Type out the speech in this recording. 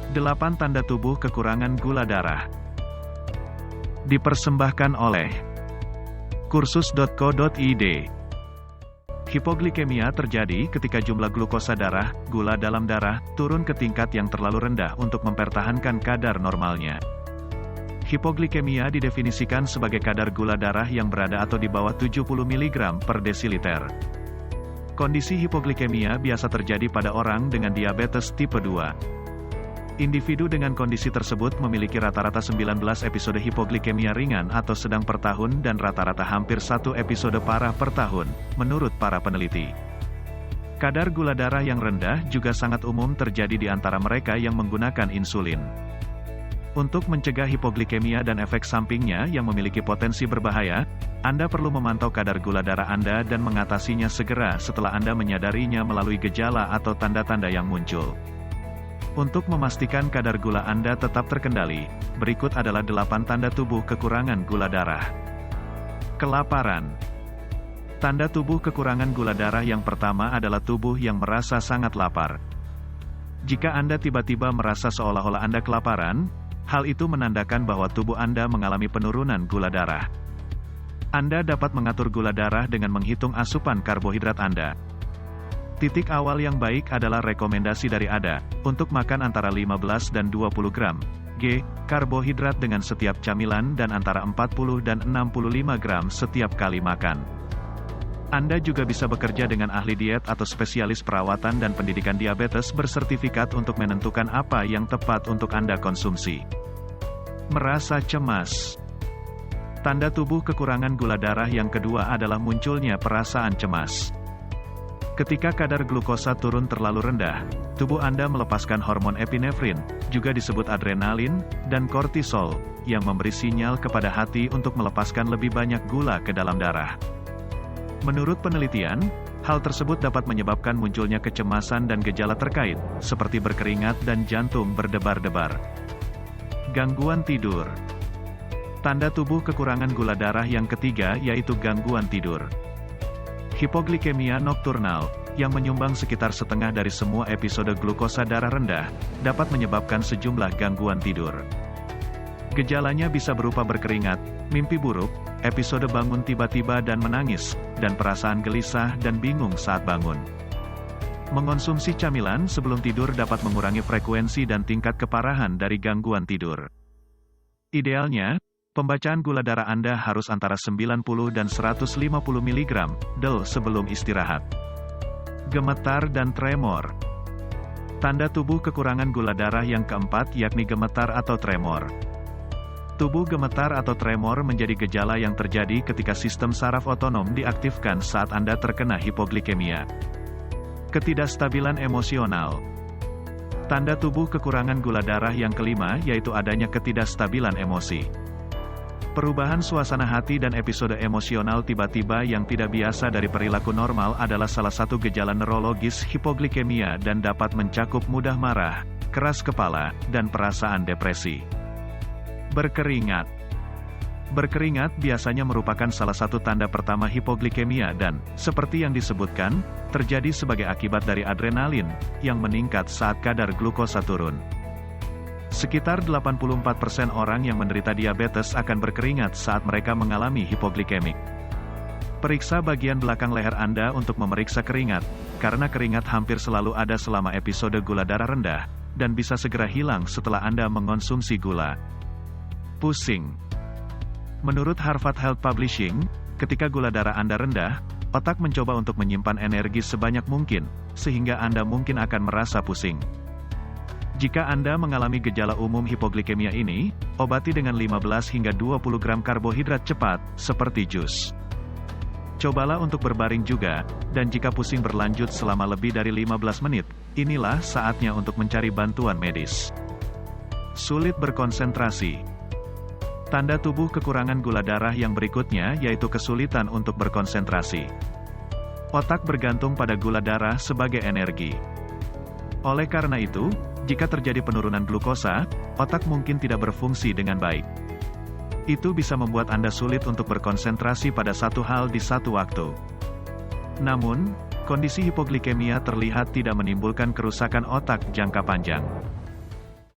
8 Tanda tubuh kekurangan gula darah. Dipersembahkan oleh kursus.co.id. Hipoglikemia terjadi ketika jumlah glukosa darah, gula dalam darah, turun ke tingkat yang terlalu rendah untuk mempertahankan kadar normalnya. Hipoglikemia didefinisikan sebagai kadar gula darah yang berada atau di bawah 70 mg per desiliter. Kondisi hipoglikemia biasa terjadi pada orang dengan diabetes tipe 2. Individu dengan kondisi tersebut memiliki rata-rata 19 episode hipoglikemia ringan atau sedang per tahun dan rata-rata hampir 1 episode parah per tahun, menurut para peneliti. Kadar gula darah yang rendah juga sangat umum terjadi di antara mereka yang menggunakan insulin. Untuk mencegah hipoglikemia dan efek sampingnya yang memiliki potensi berbahaya, Anda perlu memantau kadar gula darah Anda dan mengatasinya segera setelah Anda menyadarinya melalui gejala atau tanda-tanda yang muncul. Untuk memastikan kadar gula Anda tetap terkendali, berikut adalah 8 tanda tubuh kekurangan gula darah. Kelaparan. Tanda tubuh kekurangan gula darah yang pertama adalah tubuh yang merasa sangat lapar. Jika Anda tiba-tiba merasa seolah-olah Anda kelaparan, hal itu menandakan bahwa tubuh Anda mengalami penurunan gula darah. Anda dapat mengatur gula darah dengan menghitung asupan karbohidrat Anda. Titik awal yang baik adalah rekomendasi dari ADA, untuk makan antara 15 dan 20 gram karbohidrat dengan setiap camilan dan antara 40 dan 65 gram setiap kali makan. Anda juga bisa bekerja dengan ahli diet atau spesialis perawatan dan pendidikan diabetes bersertifikat untuk menentukan apa yang tepat untuk Anda konsumsi. Merasa cemas. Tanda tubuh kekurangan gula darah yang kedua adalah munculnya perasaan cemas. Ketika kadar glukosa turun terlalu rendah, tubuh Anda melepaskan hormon epinefrin, juga disebut adrenalin, dan kortisol, yang memberi sinyal kepada hati untuk melepaskan lebih banyak gula ke dalam darah. Menurut penelitian, hal tersebut dapat menyebabkan munculnya kecemasan dan gejala terkait, seperti berkeringat dan jantung berdebar-debar. Gangguan tidur. Tanda tubuh kekurangan gula darah yang ketiga yaitu gangguan tidur. Hipoglikemia nokturnal, yang menyumbang sekitar setengah dari semua episode glukosa darah rendah, dapat menyebabkan sejumlah gangguan tidur. Gejalanya bisa berupa berkeringat, mimpi buruk, episode bangun tiba-tiba dan menangis, dan perasaan gelisah dan bingung saat bangun. Mengonsumsi camilan sebelum tidur dapat mengurangi frekuensi dan tingkat keparahan dari gangguan tidur. Idealnya, pembacaan gula darah Anda harus antara 90 dan 150 mg sebelum istirahat. Gemetar dan tremor. Tanda tubuh kekurangan gula darah yang keempat yakni gemetar atau tremor. Tubuh gemetar atau tremor menjadi gejala yang terjadi ketika sistem saraf otonom diaktifkan saat Anda terkena hipoglikemia. Ketidakstabilan emosional. Tanda tubuh kekurangan gula darah yang kelima yaitu adanya ketidakstabilan emosi. Perubahan suasana hati dan episode emosional tiba-tiba yang tidak biasa dari perilaku normal adalah salah satu gejala neurologis hipoglikemia dan dapat mencakup mudah marah, keras kepala, dan perasaan depresi. Berkeringat. Berkeringat biasanya merupakan salah satu tanda pertama hipoglikemia dan, seperti yang disebutkan, terjadi sebagai akibat dari adrenalin, yang meningkat saat kadar glukosa turun. Sekitar 84% orang yang menderita diabetes akan berkeringat saat mereka mengalami hipoglikemik. Periksa bagian belakang leher Anda untuk memeriksa keringat, karena keringat hampir selalu ada selama episode gula darah rendah, dan bisa segera hilang setelah Anda mengonsumsi gula. Pusing. Menurut Harvard Health Publishing, ketika gula darah Anda rendah, otak mencoba untuk menyimpan energi sebanyak mungkin, sehingga Anda mungkin akan merasa pusing. Jika Anda mengalami gejala umum hipoglikemia ini, obati dengan 15 hingga 20 gram karbohidrat cepat, seperti jus. Cobalah untuk berbaring juga, dan jika pusing berlanjut selama lebih dari 15 menit, inilah saatnya untuk mencari bantuan medis. Sulit berkonsentrasi. Tanda tubuh kekurangan gula darah yang berikutnya yaitu kesulitan untuk berkonsentrasi. Otak bergantung pada gula darah sebagai energi. Oleh karena itu, jika terjadi penurunan glukosa, otak mungkin tidak berfungsi dengan baik. Itu bisa membuat Anda sulit untuk berkonsentrasi pada satu hal di satu waktu. Namun, kondisi hipoglikemia terlihat tidak menimbulkan kerusakan otak jangka panjang.